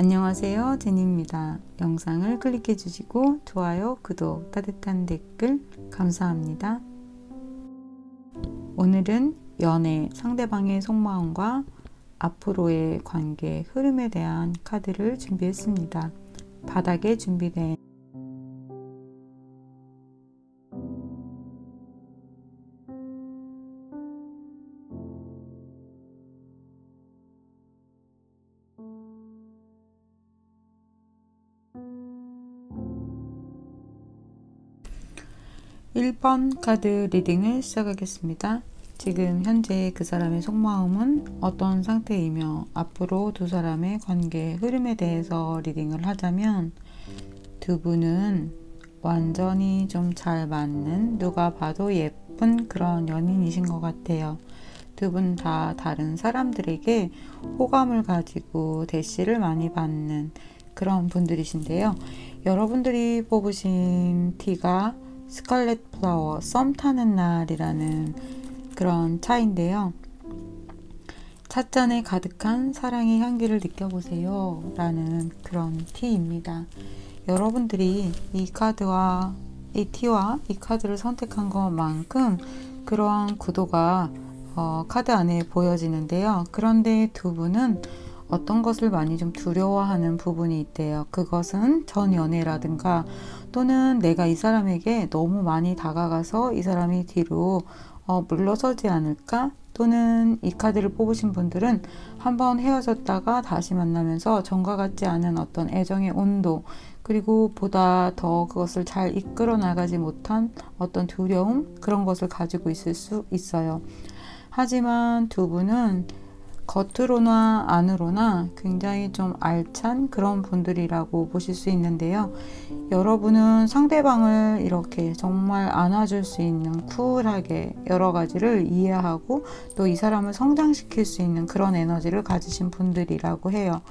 안녕하세요, 제니입니다. 영상을 클릭해 주시고 좋아요, 구독, 따뜻한 댓글 감사합니다. 오늘은 연애, 상대방의 속마음과 앞으로의 관계 흐름에 대한 카드를 준비했습니다. 바닥에 준비된 1번 카드 리딩을 시작하겠습니다. 지금 현재 그 사람의 속마음은 어떤 상태이며 앞으로 두 사람의 관계 흐름에 대해서 리딩을 하자면 두 분은 완전히 좀 잘 맞는, 누가 봐도 예쁜 그런 연인이신 것 같아요. 두 분 다 다른 사람들에게 호감을 가지고 대시를 많이 받는 그런 분들이신데요. 여러분들이 뽑으신 티가 스칼렛 플라워, 썸 타는 날이라는 그런 차인데요. 찻잔에 가득한 사랑의 향기를 느껴보세요 라는 그런 티입니다. 여러분들이 이 카드와 이 티와 이 카드를 선택한 것만큼 그러한 구도가 카드 안에 보여지는데요. 그런데 두 분은 어떤 것을 많이 좀 두려워하는 부분이 있대요. 그것은 전 연애라든가 또는 내가 이 사람에게 너무 많이 다가가서 이 사람이 뒤로 물러서지 않을까? 또는 이 카드를 뽑으신 분들은 한번 헤어졌다가 다시 만나면서 전과 같지 않은 어떤 애정의 온도, 그리고 보다 더 그것을 잘 이끌어 나가지 못한 어떤 두려움, 그런 것을 가지고 있을 수 있어요. 하지만 두 분은 겉으로나 안으로나 굉장히 좀 알찬 그런 분들이라고 보실 수 있는데요. 여러분은 상대방을 이렇게 정말 안아줄 수 있는, 쿨하게 여러 가지를 이해하고 또 이 사람을 성장시킬 수 있는 그런 에너지를 가지신 분들이라고 해요.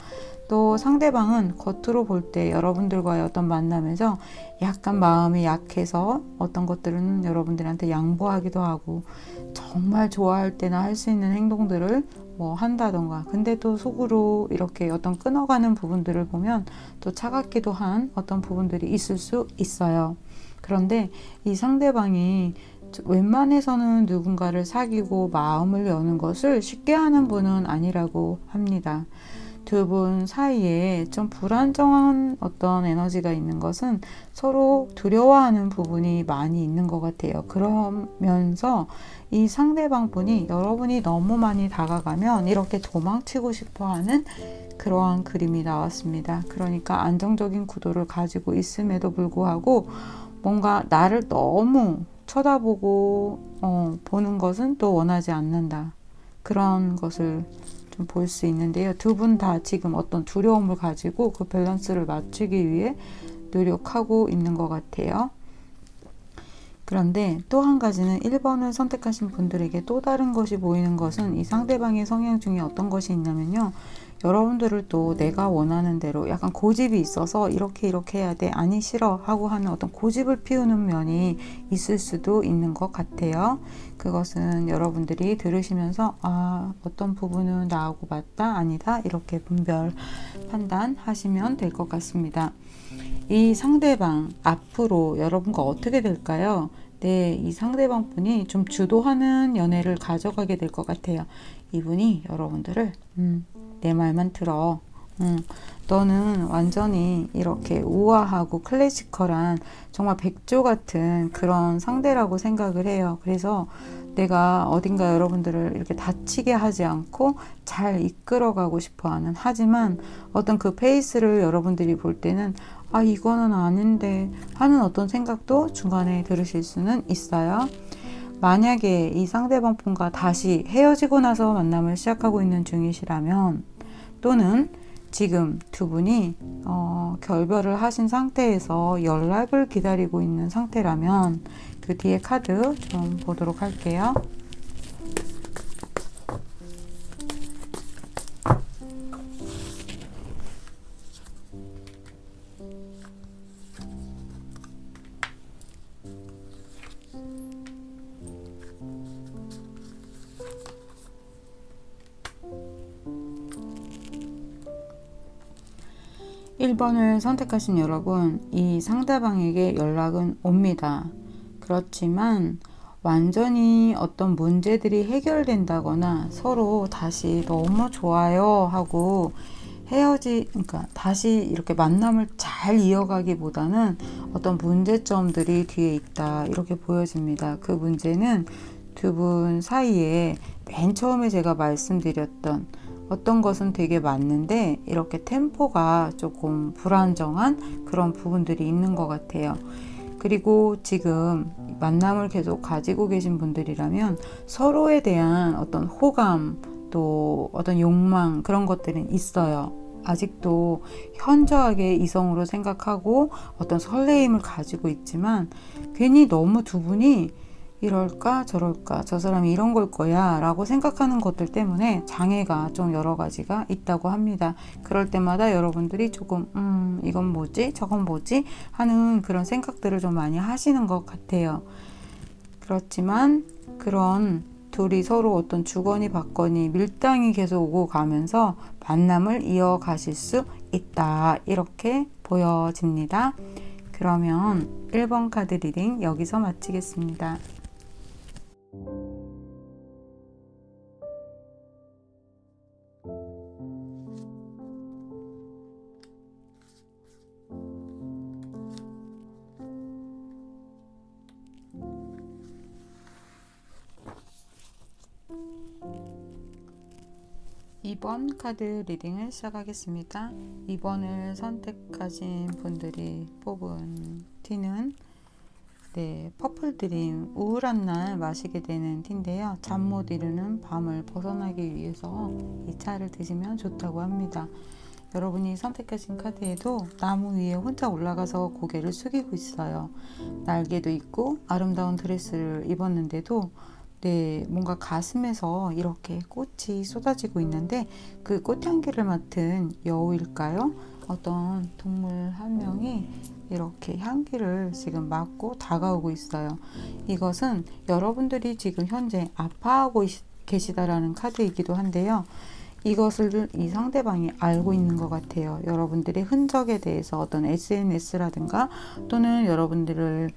또 상대방은 겉으로 볼 때 여러분들과의 어떤 만남에서 약간 마음이 약해서 어떤 것들은 여러분들한테 양보하기도 하고 정말 좋아할 때나 할 수 있는 행동들을 한다던가, 근데 또 속으로 이렇게 어떤 끊어가는 부분들을 보면 또 차갑기도 한 어떤 부분들이 있을 수 있어요. 그런데 이 상대방이 웬만해서는 누군가를 사귀고 마음을 여는 것을 쉽게 하는 분은 아니라고 합니다. 두 분 사이에 좀 불안정한 어떤 에너지가 있는 것은 서로 두려워하는 부분이 많이 있는 것 같아요. 그러면서 이 상대방 분이 여러분이 너무 많이 다가가면 이렇게 도망치고 싶어 하는 그러한 그림이 나왔습니다. 그러니까 안정적인 구도를 가지고 있음에도 불구하고 뭔가 나를 너무 쳐다보고 보는 것은 또 원하지 않는다. 그런 것을 좀 볼 수 있는데요. 두 분 다 지금 어떤 두려움을 가지고 그 밸런스를 맞추기 위해 노력하고 있는 것 같아요. 그런데 또 한 가지는 1번을 선택하신 분들에게 또 다른 것이 보이는 것은 이 상대방의 성향 중에 어떤 것이 있냐면요. 여러분들을 또 내가 원하는 대로 약간 고집이 있어서 이렇게 해야 돼, 아니 싫어 하고 하는 어떤 고집을 피우는 면이 있을 수도 있는 것 같아요. 그것은 여러분들이 들으시면서 어떤 부분은 나하고 맞다, 아니다 이렇게 분별 판단하시면 될 것 같습니다. 이 상대방 앞으로 여러분과 어떻게 될까요? 네, 이 상대방 분이 좀 주도하는 연애를 가져가게 될 것 같아요. 이분이 여러분들을 내 말만 들어. 너는 완전히 이렇게 우아하고 클래시컬한 정말 백조 같은 그런 상대라고 생각을 해요. 그래서 내가 어딘가 여러분들을 이렇게 다치게 하지 않고 잘 이끌어가고 싶어하는, 하지만 어떤 그 페이스를 여러분들이 볼 때는 이거는 아닌데 하는 어떤 생각도 중간에 들으실 수는 있어요. 만약에 이 상대방 분과 다시 헤어지고 나서 만남을 시작하고 있는 중이시라면, 또는 지금 두 분이 결별을 하신 상태에서 연락을 기다리고 있는 상태라면 그 뒤에 카드 좀 보도록 할게요. 1번을 선택하신 여러분, 이 상대방에게 연락은 옵니다. 그렇지만 완전히 어떤 문제들이 해결된다거나 서로 다시 너무 좋아요 하고 그러니까 다시 이렇게 만남을 잘 이어가기보다는 어떤 문제점들이 뒤에 있다, 이렇게 보여집니다. 그 문제는 두 분 사이에 맨 처음에 제가 말씀드렸던 어떤 것은 되게 맞는데 이렇게 템포가 조금 불안정한 그런 부분들이 있는 것 같아요. 그리고 지금 만남을 계속 가지고 계신 분들이라면 서로에 대한 어떤 호감, 또 어떤 욕망, 그런 것들은 있어요. 아직도 현저하게 이성으로 생각하고 어떤 설레임을 가지고 있지만 괜히 너무 두 분이 이럴까 저럴까, 저 사람이 이런 걸 거야 라고 생각하는 것들 때문에 장애가 좀 여러 가지가 있다고 합니다. 그럴 때마다 여러분들이 조금 이건 뭐지 저건 뭐지 하는 그런 생각들을 좀 많이 하시는 것 같아요. 그렇지만 그런 둘이 서로 어떤 주거니 받거니 밀당이 계속 오고 가면서 만남을 이어가실 수 있다, 이렇게 보여집니다. 그러면 1번 카드 리딩 여기서 마치겠습니다. 2번 카드 리딩을 시작하겠습니다. 2번을 선택하신 분들이 뽑은 티는 퍼플 드림, 우울한 날 마시게 되는 티인데요. 잠 못 이루는 밤을 벗어나기 위해서 이 차를 드시면 좋다고 합니다. 여러분이 선택하신 카드에도 나무 위에 혼자 올라가서 고개를 숙이고 있어요. 날개도 있고 아름다운 드레스를 입었는데도 뭔가 가슴에서 이렇게 꽃이 쏟아지고 있는데 그 꽃향기를 맡은 여우일까요? 어떤 동물 한 명이 이렇게 향기를 지금 맡고 다가오고 있어요. 이것은 여러분들이 지금 현재 아파하고 계시다라는 카드이기도 한데요. 이것을 이 상대방이 알고 있는 것 같아요. 여러분들의 흔적에 대해서 어떤 SNS라든가 또는 여러분들을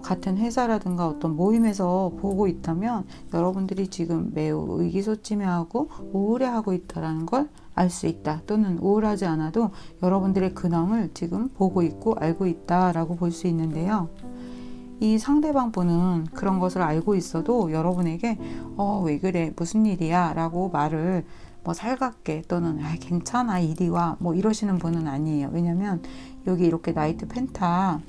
같은 회사라든가 어떤 모임에서 보고 있다면 여러분들이 지금 매우 의기소침해하고 우울해하고 있다는 걸 알 수 있다. 또는 우울하지 않아도 여러분들의 근황을 지금 보고 있고 알고 있다라고 볼 수 있는데요. 이 상대방 분은 그런 것을 알고 있어도 여러분에게 왜 그래 무슨 일이야 라고 말을 살갑게 또는 괜찮아 이리 와 이러시는 분은 아니에요. 왜냐면 여기 이렇게 나이트 펜타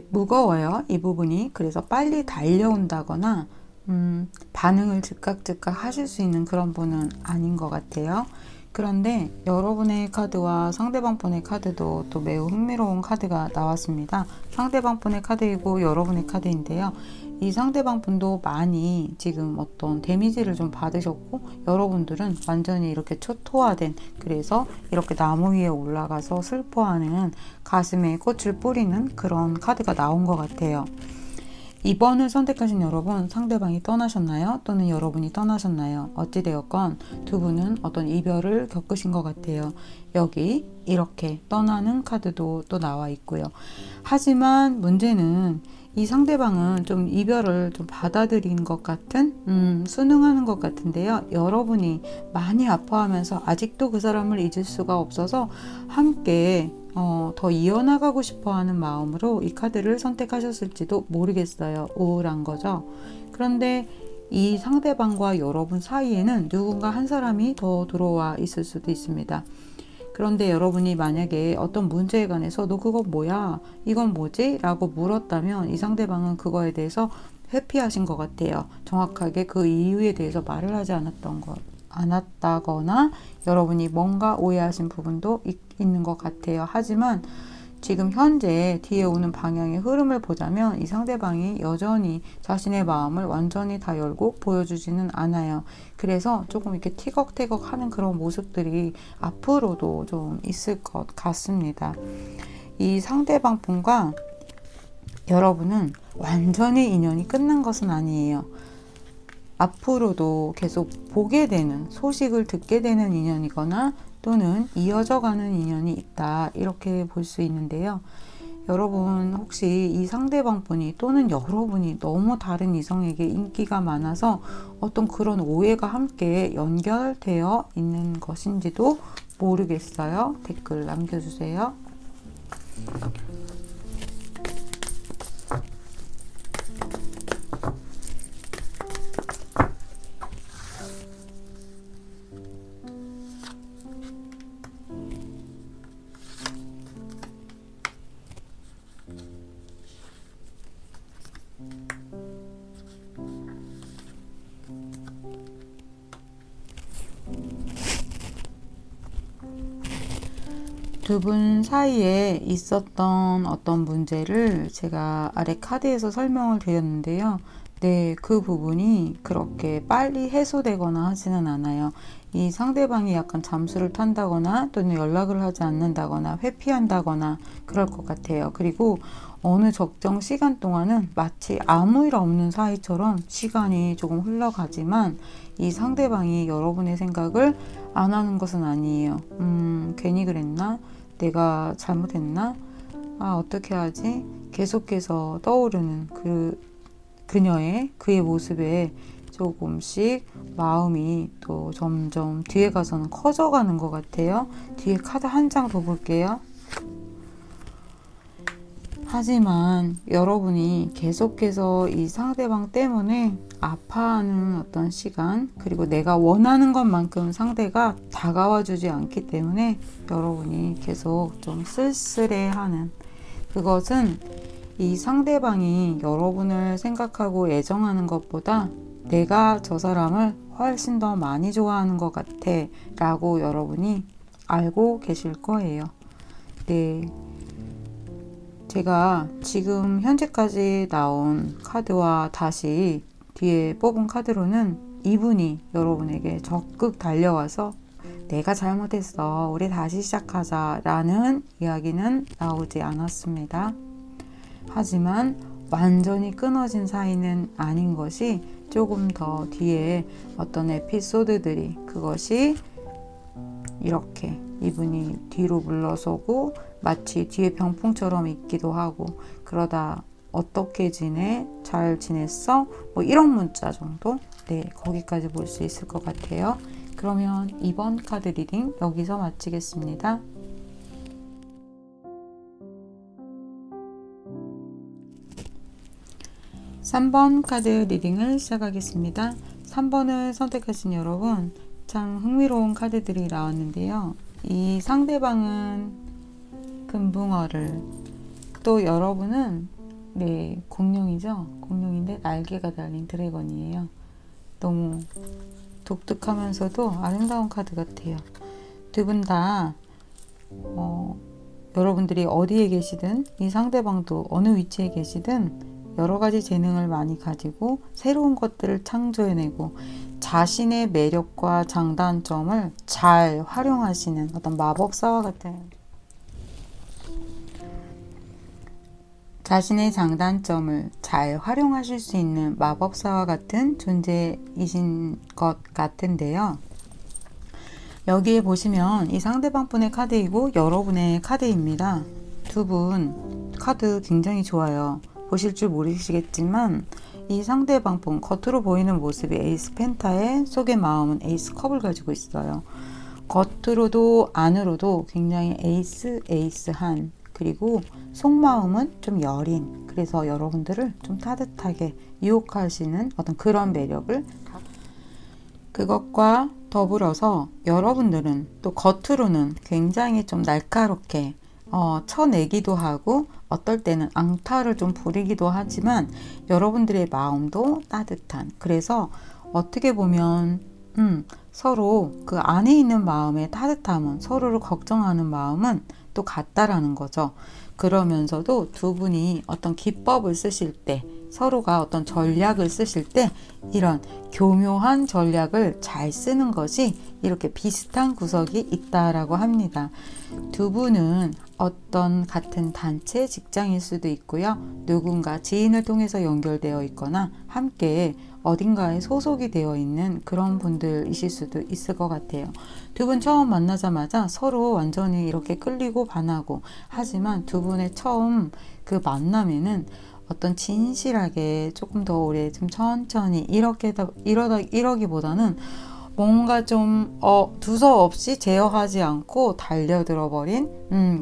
무거워요. 이 부분이. 그래서 빨리 달려온다거나 반응을 즉각 하실 수 있는 그런 분은 아닌 것 같아요. 그런데 여러분의 카드와 상대방 분의 카드도 또 매우 흥미로운 카드가 나왔습니다. 상대방 분의 카드이고 여러분의 카드인데요. 이 상대방 분도 많이 지금 어떤 데미지를 좀 받으셨고 여러분들은 완전히 이렇게 초토화된, 그래서 이렇게 나무 위에 올라가서 슬퍼하는, 가슴에 꽃을 뿌리는 그런 카드가 나온 것 같아요. 2번을 선택하신 여러분, 상대방이 떠나셨나요? 또는 여러분이 떠나셨나요? 어찌되었건 두 분은 어떤 이별을 겪으신 것 같아요. 여기 이렇게 떠나는 카드도 또 나와 있고요. 하지만 문제는 이 상대방은 좀 이별을 좀 받아들인 것 같은, 순응하는 것 같은데요. 여러분이 많이 아파하면서 아직도 그 사람을 잊을 수가 없어서 함께 더 이어나가고 싶어 하는 마음으로 이 카드를 선택하셨을지도 모르겠어요. 우울한 거죠. 그런데 이 상대방과 여러분 사이에는 누군가 한 사람이 더 들어와 있을 수도 있습니다. 그런데 여러분이 만약에 어떤 문제에 관해서 너 그건 뭐야? 이건 뭐지? 라고 물었다면 이 상대방은 그거에 대해서 회피하신 것 같아요. 정확하게 그 이유에 대해서 말을 하지 않았다거나 여러분이 뭔가 오해하신 부분도 있는 것 같아요. 하지만 지금 현재 뒤에 오는 방향의 흐름을 보자면 이 상대방이 여전히 자신의 마음을 완전히 다 열고 보여주지는 않아요. 그래서 조금 이렇게 티격태격 하는 그런 모습들이 앞으로도 좀 있을 것 같습니다. 이 상대방 분과 여러분은 완전히 인연이 끝난 것은 아니에요. 앞으로도 계속 보게 되는, 소식을 듣게 되는 인연이거나 또는 이어져 가는 인연이 있다, 이렇게 볼 수 있는데요. 여러분 혹시 이 상대방 분이 또는 여러분이 너무 다른 이성에게 인기가 많아서 어떤 그런 오해가 함께 연결되어 있는 것인지도 모르겠어요. 댓글 남겨주세요. 두 분 사이에 있었던 어떤 문제를 제가 아래 카드에서 설명을 드렸는데요. 네, 그 부분이 그렇게 빨리 해소되거나 하지는 않아요. 이 상대방이 약간 잠수를 탄다거나 또는 연락을 하지 않는다거나 회피한다거나 그럴 것 같아요. 그리고 어느 적정 시간 동안은 마치 아무 일 없는 사이처럼 시간이 조금 흘러가지만 이 상대방이 여러분의 생각을 안 하는 것은 아니에요. 괜히 그랬나? 내가 잘못했나? 아, 어떻게 하지? 계속해서 떠오르는 그의 모습에 조금씩 마음이 또 점점 뒤에 가서는 커져가는 것 같아요. 뒤에 카드 한 장 더 볼게요. 하지만 여러분이 계속해서 이 상대방 때문에 아파하는 어떤 시간, 그리고 내가 원하는 것만큼 상대가 다가와 주지 않기 때문에 여러분이 계속 좀 쓸쓸해하는, 그것은 이 상대방이 여러분을 생각하고 애정하는 것보다 내가 저 사람을 훨씬 더 많이 좋아하는 것 같아 라고 여러분이 알고 계실 거예요. 네. 제가 지금 현재까지 나온 카드와 다시 뒤에 뽑은 카드로는 이분이 여러분에게 적극 달려와서 내가 잘못했어, 우리 다시 시작하자 라는 이야기는 나오지 않았습니다. 하지만 완전히 끊어진 사이는 아닌 것이 조금 더 뒤에 어떤 에피소드들이, 그것이 이렇게 이분이 뒤로 물러서고 마치 뒤에 병풍처럼 있기도 하고, 그러다 어떻게 지내? 잘 지냈어? 뭐 이런 문자 정도? 네, 거기까지 볼 수 있을 것 같아요. 그러면 이번 카드 리딩 여기서 마치겠습니다. (3번) 카드 리딩을 시작하겠습니다. 3번을 선택하신 여러분, 참 흥미로운 카드들이 나왔는데요. 이 상대방은 금붕어를, 또 여러분은 네, 공룡이죠. 공룡인데 날개가 달린 드래곤이에요. 너무 독특하면서도 아름다운 카드 같아요. 두 분 다 여러분들이 어디에 계시든 이 상대방도 어느 위치에 계시든 여러 가지 재능을 많이 가지고 새로운 것들을 창조해내고 자신의 매력과 장단점을 잘 활용하시는 어떤 마법사와 같은, 자신의 장단점을 잘 활용하실 수 있는 마법사와 같은 존재이신 것 같은데요. 여기에 보시면 이 상대방 분의 카드이고 여러분의 카드입니다. 두 분 카드 굉장히 좋아요. 보실 줄 모르시겠지만 이 상대방 분 겉으로 보이는 모습이 에이스 펜타에, 속의 마음은 에이스 컵을 가지고 있어요. 겉으로도 안으로도 굉장히 에이스한, 그리고 속마음은 좀 여린, 그래서 여러분들을 좀 따뜻하게 유혹하시는 어떤 그런 매력을, 그것과 더불어서 여러분들은 또 겉으로는 굉장히 좀 날카롭게 쳐내기도 하고 어떨 때는 앙탈을 좀 부리기도 하지만 여러분들의 마음도 따뜻한, 그래서 어떻게 보면 서로 그 안에 있는 마음의 따뜻함은, 서로를 걱정하는 마음은 또 같다라는 거죠. 그러면서도 두 분이 어떤 기법을 쓰실 때, 서로가 어떤 전략을 쓰실 때 이런 교묘한 전략을 잘 쓰는 것이 이렇게 비슷한 구석이 있다라고 합니다. 두 분은 어떤 같은 단체 직장일 수도 있고요. 누군가 지인을 통해서 연결되어 있거나 함께 어딘가에 소속이 되어 있는 그런 분들이실 수도 있을 것 같아요. 두 분 처음 만나자마자 서로 완전히 이렇게 끌리고 반하고, 하지만 두 분의 처음 그 만남에는 어떤 진실하게 조금 더 오래 좀 천천히 이러기보다는 뭔가 좀 두서없이 제어하지 않고 달려들어 버린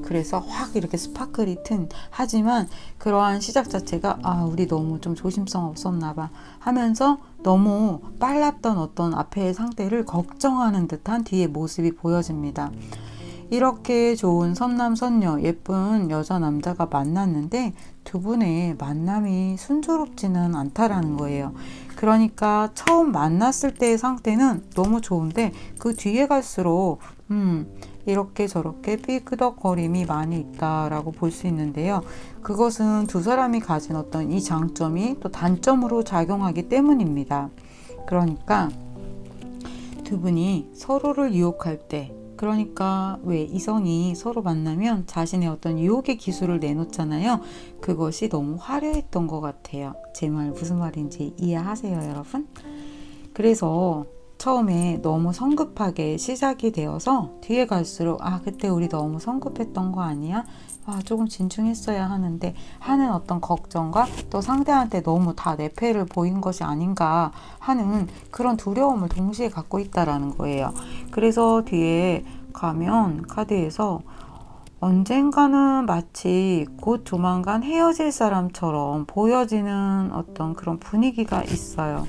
그래서 확 이렇게 스파클이 튼, 하지만 그러한 시작 자체가 우리 너무 좀 조심성 없었나 봐 하면서 너무 빨랐던 어떤 앞의 상태를 걱정하는 듯한 뒤의 모습이 보여집니다. 이렇게 좋은 선남선녀 예쁜 여자 남자가 만났는데 두 분의 만남이 순조롭지는 않다라는 거예요. 그러니까 처음 만났을 때의 상태는 너무 좋은데 그 뒤에 갈수록 이렇게 저렇게 삐끄덕거림이 많이 있다라고 볼 수 있는데요. 그것은 두 사람이 가진 어떤 이 장점이 또 단점으로 작용하기 때문입니다. 그러니까 두 분이 서로를 유혹할 때, 그러니까 왜 이성이 서로 만나면 자신의 어떤 유혹의 기술을 내놓잖아요. 그것이 너무 화려했던 것 같아요. 제 말 무슨 말인지 이해하세요, 여러분? 그래서 처음에 너무 성급하게 시작이 되어서 뒤에 갈수록 그때 우리 너무 성급했던 거 아니야? 조금 진중했어야 하는데 하는 어떤 걱정과 또 상대한테 너무 다 내 패를 보인 것이 아닌가 하는 그런 두려움을 동시에 갖고 있다라는 거예요. 그래서 뒤에 가면 카드에서 언젠가는 마치 곧 조만간 헤어질 사람처럼 보여지는 어떤 그런 분위기가 있어요.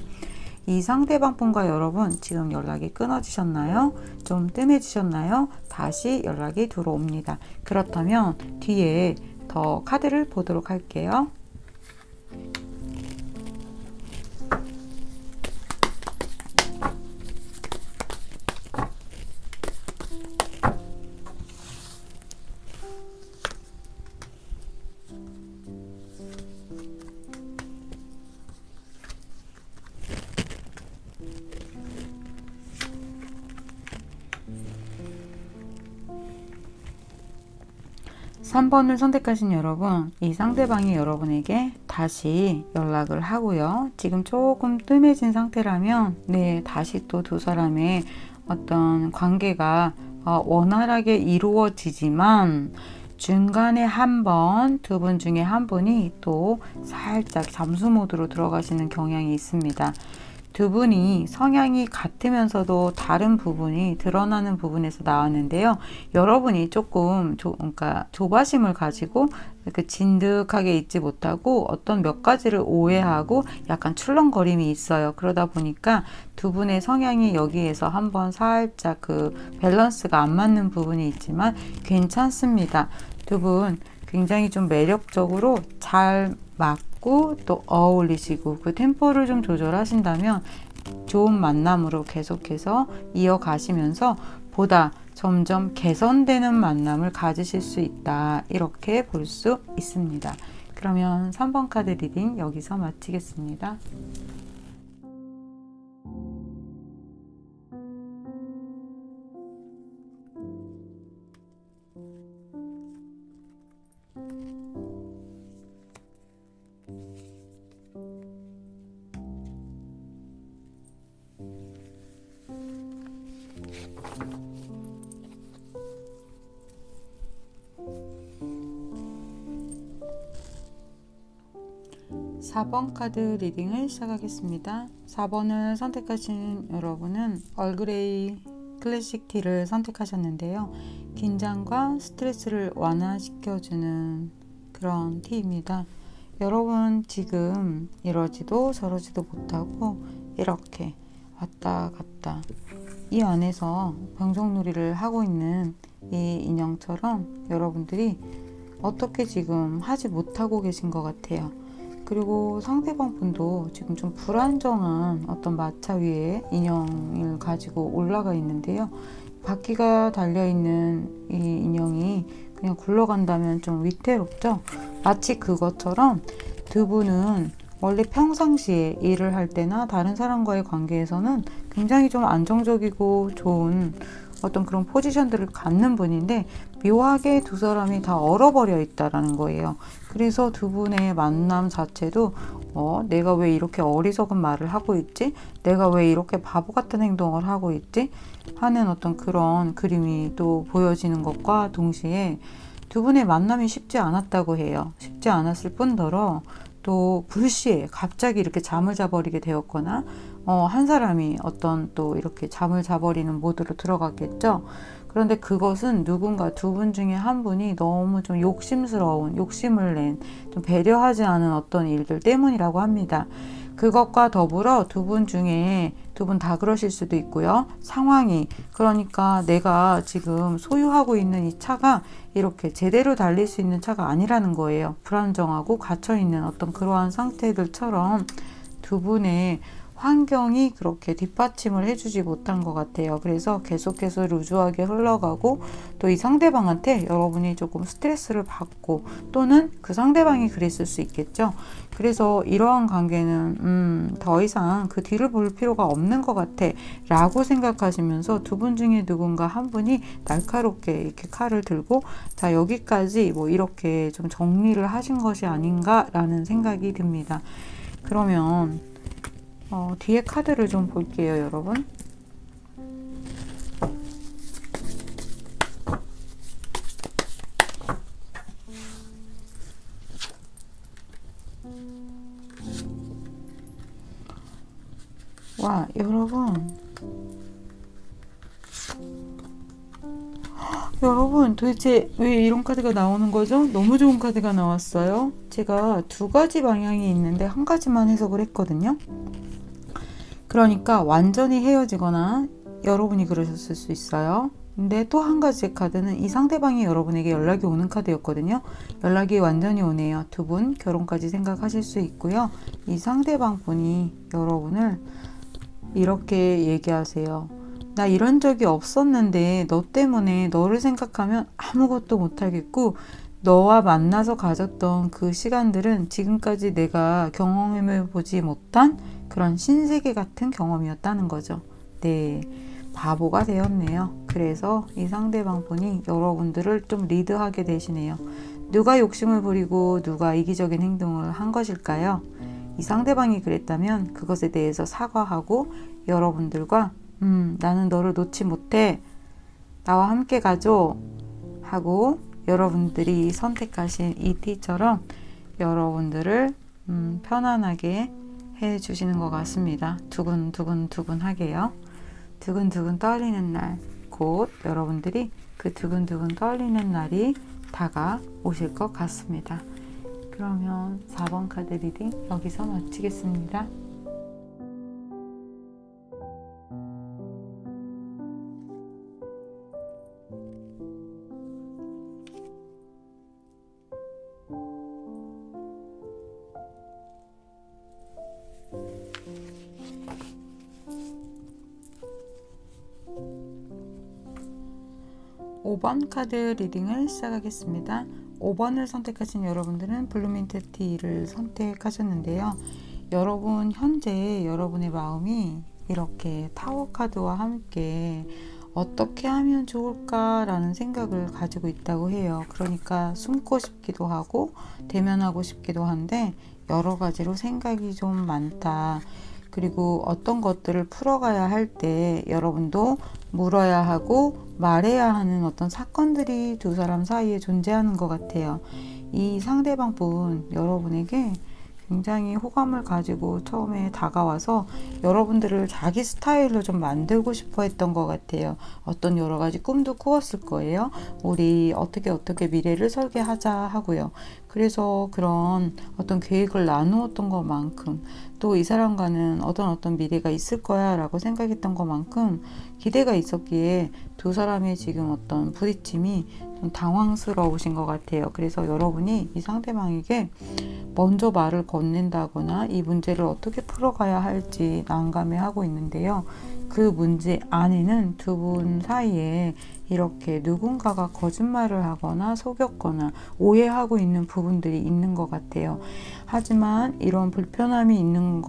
이 상대방 분과 여러분 지금 연락이 끊어지셨나요? 좀 뜸해지셨나요? 다시 연락이 들어옵니다. 그렇다면 뒤에 더 카드를 보도록 할게요. 3번을 선택하신 여러분, 이 상대방이 여러분에게 다시 연락을 하고요. 지금 조금 뜸해진 상태라면 다시 또 두 사람의 어떤 관계가 원활하게 이루어지지만 중간에 한 번, 두 분 중에 한 분이 또 살짝 잠수 모드로 들어가시는 경향이 있습니다. 두 분이 성향이 같으면서도 다른 부분이 드러나는 부분에서 나왔는데요. 여러분이 조금 그러니까 조바심을 가지고 이렇게 진득하게 있지 못하고 어떤 몇 가지를 오해하고 약간 출렁거림이 있어요. 그러다 보니까 두 분의 성향이 여기에서 한번 살짝 그 밸런스가 안 맞는 부분이 있지만 괜찮습니다. 두 분 굉장히 좀 매력적으로 잘 맞고 또 어울리시고 그 템포를 좀 조절하신다면 좋은 만남으로 계속해서 이어가시면서 보다 점점 개선되는 만남을 가지실 수 있다, 이렇게 볼 수 있습니다. 그러면 3번 카드 리딩 여기서 마치겠습니다. 사 번 카드 리딩을 시작하겠습니다. 4번을 선택하신 여러분은 얼그레이 클래식 티를 선택하셨는데요. 긴장과 스트레스를 완화시켜주는 그런 티입니다. 여러분 지금 이러지도 저러지도 못하고 이렇게 왔다 갔다 이 안에서 병정놀이를 하고 있는 이 인형처럼 여러분들이 어떻게 지금 하지 못하고 계신 것 같아요. 그리고 상대방 분도 지금 좀 불안정한 어떤 마차 위에 인형을 가지고 올라가 있는데요. 바퀴가 달려있는 이 인형이 그냥 굴러간다면 좀 위태롭죠? 마치 그것처럼 두 분은 원래 평상시에 일을 할 때나 다른 사람과의 관계에서는 굉장히 좀 안정적이고 좋은 어떤 그런 포지션들을 갖는 분인데 묘하게 두 사람이 다 얼어버려 있다라는 거예요. 그래서 두 분의 만남 자체도 내가 왜 이렇게 어리석은 말을 하고 있지? 내가 왜 이렇게 바보 같은 행동을 하고 있지? 하는 어떤 그런 그림이 또 보여지는 것과 동시에 두 분의 만남이 쉽지 않았다고 해요. 쉽지 않았을 뿐더러 또 불시에 갑자기 이렇게 잠을 자버리게 되었거나 한 사람이 어떤 또 이렇게 잠을 자버리는 모드로 들어갔겠죠. 그런데 그것은 누군가 두 분 중에 한 분이 너무 좀 욕심스러운, 욕심을 낸, 좀 배려하지 않은 어떤 일들 때문이라고 합니다. 그것과 더불어 두 분 중에 두 분 다 그러실 수도 있고요. 상황이, 그러니까 내가 지금 소유하고 있는 이 차가 이렇게 제대로 달릴 수 있는 차가 아니라는 거예요. 불안정하고 갇혀있는 어떤 그러한 상태들처럼 두 분의 환경이 그렇게 뒷받침을 해주지 못한 것 같아요. 그래서 계속해서 루즈하게 흘러가고 또 이 상대방한테 여러분이 조금 스트레스를 받고 또는 그 상대방이 그랬을 수 있겠죠. 그래서 이러한 관계는 더 이상 그 뒤를 볼 필요가 없는 것 같아 라고 생각하시면서 두 분 중에 누군가 한 분이 날카롭게 이렇게 칼을 들고 자, 여기까지 뭐 이렇게 좀 정리를 하신 것이 아닌가 라는 생각이 듭니다. 그러면 뒤에 카드를 좀 볼게요, 여러분. 와, 여러분 도대체 왜 이런 카드가 나오는 거죠? 너무 좋은 카드가 나왔어요. 제가 두 가지 방향이 있는데 한 가지만 해석을 했거든요. 그러니까 완전히 헤어지거나 여러분이 그러셨을 수 있어요. 근데 또 한 가지 카드는 이 상대방이 여러분에게 연락이 오는 카드였거든요. 연락이 완전히 오네요. 두 분 결혼까지 생각하실 수 있고요. 이 상대방 분이 여러분을 이렇게 얘기하세요. 나 이런 적이 없었는데 너 때문에 너를 생각하면 아무것도 못하겠고 너와 만나서 가졌던 그 시간들은 지금까지 내가 경험해보지 못한 그런 신세계 같은 경험이었다는 거죠. 네, 바보가 되었네요. 그래서 이 상대방 분이 여러분들을 좀 리드하게 되시네요. 누가 욕심을 부리고 누가 이기적인 행동을 한 것일까요? 이 상대방이 그랬다면 그것에 대해서 사과하고 여러분들과 나는 너를 놓지 못해. 나와 함께 가줘. 하고 여러분들이 선택하신 이 띠처럼 여러분들을 편안하게 해주시는 것 같습니다. 두근두근 하게요. 두근두근 떨리는 날, 곧 여러분들이 그 두근두근 떨리는 날이 다가오실 것 같습니다. 그러면 4번 카드 리딩 여기서 마치겠습니다. 오 번 카드 리딩을 시작하겠습니다. 5번을 선택하신 여러분들은 블루민트 티를 선택하셨는데요. 여러분 현재 여러분의 마음이 이렇게 타워 카드와 함께 어떻게 하면 좋을까라는 생각을 가지고 있다고 해요. 그러니까 숨고 싶기도 하고 대면하고 싶기도 한데 여러 가지로 생각이 좀 많다. 그리고 어떤 것들을 풀어가야 할 때 여러분도 물어야 하고 말해야 하는 어떤 사건들이 두 사람 사이에 존재하는 것 같아요. 이 상대방 분 여러분에게 굉장히 호감을 가지고 처음에 다가와서 여러분들을 자기 스타일로 좀 만들고 싶어 했던 것 같아요. 어떤 여러 가지 꿈도 꾸었을 거예요. 우리 어떻게 미래를 설계하자 하고요. 그래서 그런 어떤 계획을 나누었던 것만큼 또 이 사람과는 어떤 미래가 있을 거야 라고 생각했던 것만큼 기대가 있었기에 두 사람의 지금 어떤 부딪힘이 좀 당황스러우신 것 같아요. 그래서 여러분이 이 상대방에게 먼저 말을 건넨다거나 이 문제를 어떻게 풀어가야 할지 난감해하고 있는데요. 그 문제 안에는 두 분 사이에 이렇게 누군가가 거짓말을 하거나 속였거나 오해하고 있는 부분들이 있는 것 같아요. 하지만 이런 불편함이 있는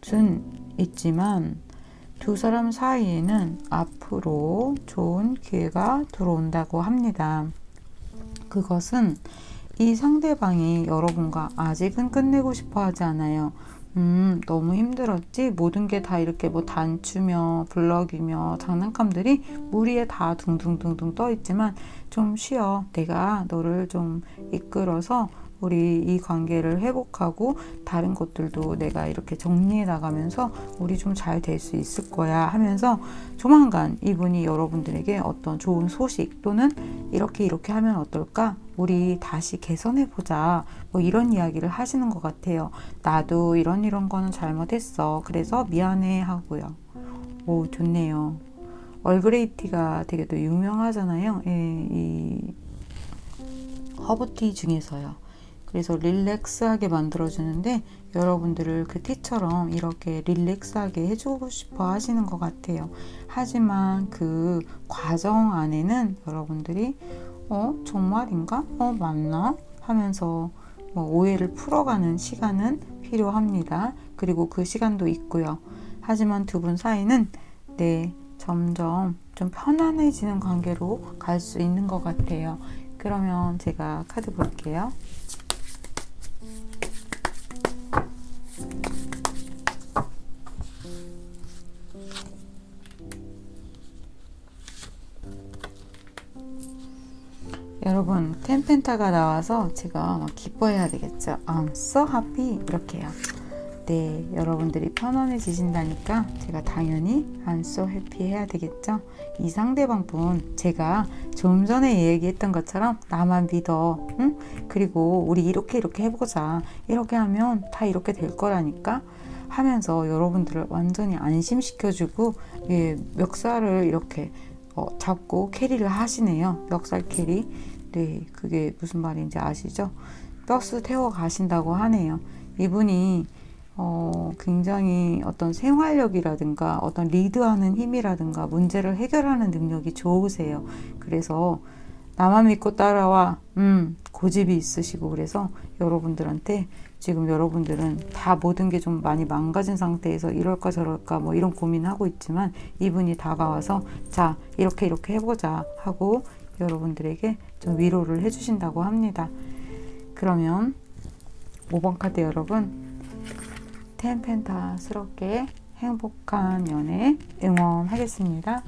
것은 있지만 두 사람 사이에는 앞으로 좋은 기회가 들어온다고 합니다. 그것은 이 상대방이 여러분과 아직은 끝내고 싶어 하지 않아요. 너무 힘들었지? 모든 게 다 이렇게 뭐 단추며 블럭이며 장난감들이 무리에 다 둥둥둥둥 떠 있지만 좀 쉬어. 내가 너를 좀 이끌어서 우리 이 관계를 회복하고 다른 것들도 내가 이렇게 정리해 나가면서 우리 좀 잘 될 수 있을 거야 하면서 조만간 이분이 여러분들에게 어떤 좋은 소식 또는 이렇게 하면 어떨까? 우리 다시 개선해 보자. 뭐 이런 이야기를 하시는 것 같아요. 나도 이런 거는 잘못했어. 그래서 미안해 하고요. 오, 좋네요. 얼그레이티가 되게 또 유명하잖아요. 예, 이 허브티 중에서요. 그래서 릴렉스하게 만들어주는데 여러분들을 그 티처럼 이렇게 릴렉스하게 해주고 싶어 하시는 것 같아요. 하지만 그 과정 안에는 여러분들이 정말인가? 맞나? 하면서 뭐 오해를 풀어가는 시간은 필요합니다. 그리고 그 시간도 있고요. 하지만 두 분 사이는 점점 좀 편안해지는 관계로 갈 수 있는 것 같아요. 그러면 제가 카드 볼게요. 여러분, 텐펜타가 나와서 제가 막 기뻐해야 되겠죠. I'm so happy 이렇게요. 네, 여러분들이 편안해지신다니까 제가 당연히 I'm so happy 해야 되겠죠. 이 상대방 분, 제가 좀 전에 얘기했던 것처럼 나만 믿어. 응? 그리고 우리 이렇게 해보자. 이렇게 하면 다 이렇게 될 거라니까 하면서 여러분들을 완전히 안심시켜주고 멱살을 이렇게 잡고 캐리를 하시네요. 멱살 캐리. 네, 그게 무슨 말인지 아시죠? 버스 태워 가신다고 하네요. 이분이 굉장히 어떤 생활력이라든가 어떤 리드하는 힘이라든가 문제를 해결하는 능력이 좋으세요. 그래서 나만 믿고 따라와. 고집이 있으시고 그래서 여러분들한테 지금 여러분들은 다 모든 게 좀 많이 망가진 상태에서 이럴까 저럴까 뭐 이런 고민하고 있지만 이분이 다가와서 자 이렇게 해보자 하고 여러분들에게 좀 위로를 해주신다고 합니다. 그러면 5번 카드 여러분, 텐펜타스럽게 행복한 연애 응원하겠습니다.